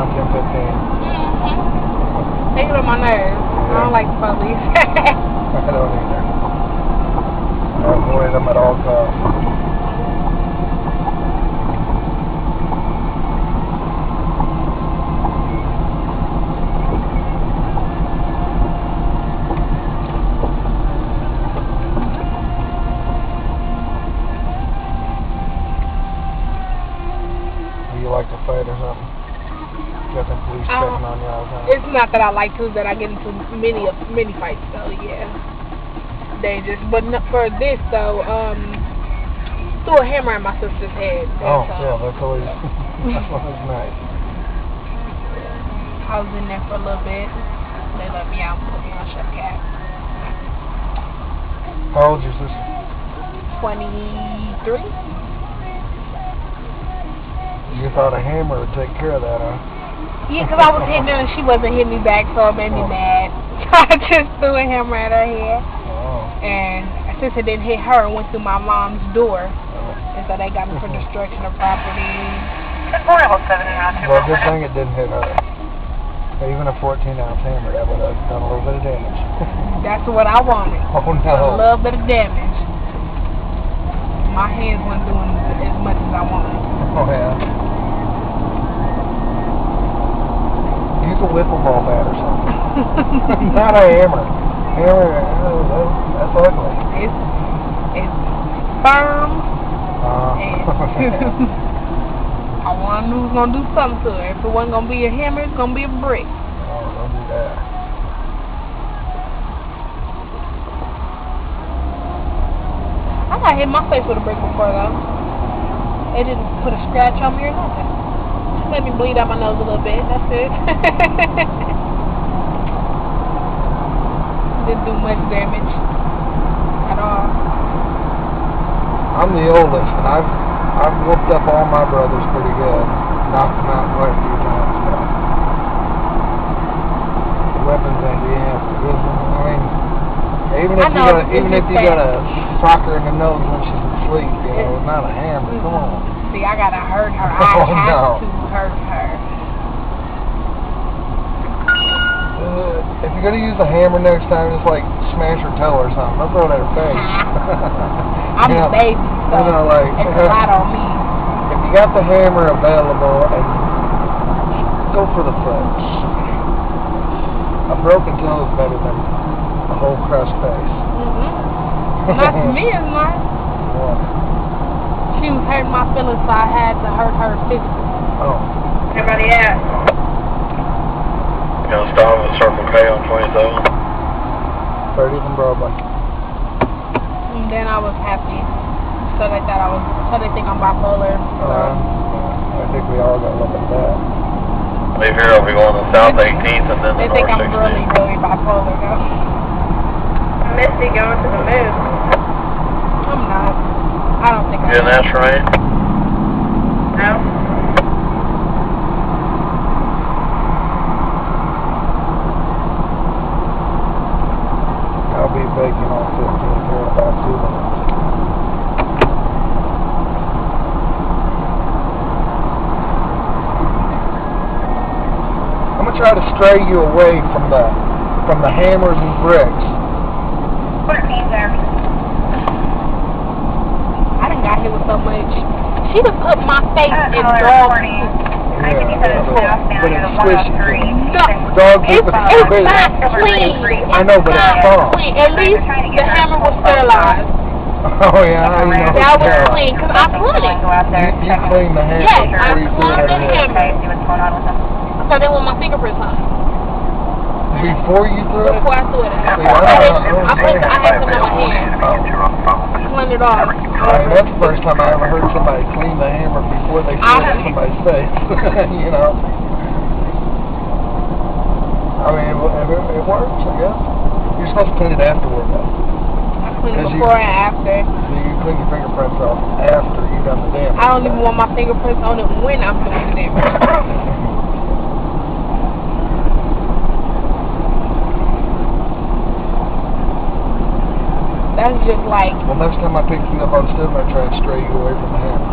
around 10, 15. They get on my nerves. Yeah. I don't like the police. I don't either. I avoid them at all costs. You like to fight or something? Got them police checking on you all the time? It's not that I like to, that I get into many fights, so yeah. Dangerous. But for this, though, threw a hammer at my sister's head. Oh, yeah, that's always, that's always nice. I was in there for a little bit. They let me out and put me on shut cap. How old is your sister? 23. You thought a hammer would take care of that, huh? Yeah, because I was hitting her and she wasn't hitting me back, so it made me mad. So I just threw a hammer at her head. Oh. And since it didn't hit her, it went through my mom's door. And so they got me for destruction of property. Well, good thing it didn't hit her. Even a 14-ounce hammer, that would have done a little bit of damage. That's what I wanted. Oh, no. A little bit of damage. My hands weren't doing as much as I wanted. Oh, yeah. Use a wiffle ball bat or something. Not a hammer. Hammer, that's ugly. It's firm. I knew it was going to do something to her. If it wasn't going to be a hammer, it's going to be a brick. Oh, don't do that. I got hit my face with a brick before, though. It didn't put a scratch on me or nothing. Just let me bleed out my nose a little bit. That's it. Didn't do much damage at all. I'm the oldest, and I've whooped up all my brothers pretty good. Knocked them out quite a few times, but weapons ain't the answer. I mean, even if you got a socker in the nose when she's asleep, you know, not a hammer. Come on. See, I gotta hurt her. I have to hurt her. If you're gonna use a hammer next time, just like smash her toe or something. Don't throw it at her face. I'm a baby, so it's a lot on me. If you got the hammer available, and go for the foot. A broken toe is better than a whole crushed face. Not to me, it's not. What? She was hurting my feelings, so I had to hurt her physically. Oh. Everybody at? You gonna stop at Circle K on 27? 30th and Broadway. And then I was happy. So they think I'm bipolar. I think we all got a little bit of that. Leave here, I'll be going to South 18th and then they the think North I'm 16th. really bipolar, though. Misty going to the moon. I'm not. I don't think You didn't ask for me? No. I'll be baking on 15th here in about 2 minutes. I'm gonna try to stray you away from the hammers and bricks. 14 there. I done got hit with so much. She done put my face in dog food. I think you said it's south down near the 103. Dog It's food, not clean. I know, but it's fun. At least the hammer was sterilized. Oh yeah, I know. That was clean, because I cleaned it. You cleaned the hammer Yes, before you threw it I in cleaned the there. hammer. So they want my fingerprints on it. Before you threw it? Before I threw it out. See, I had some on my hand. Cleaned it off. That's the first time I ever heard somebody clean the hammer before they threw it in somebody's face. You know? I mean, it works, I guess. You're supposed to clean it afterward, though. I cleaned it before and after. So you clean your fingerprints off after you've done the damage. I don't even want my fingerprints on it when I'm doing the damage. That's just like... Well, next time I pick you up, I'm still going to try and stray you away from the hammer.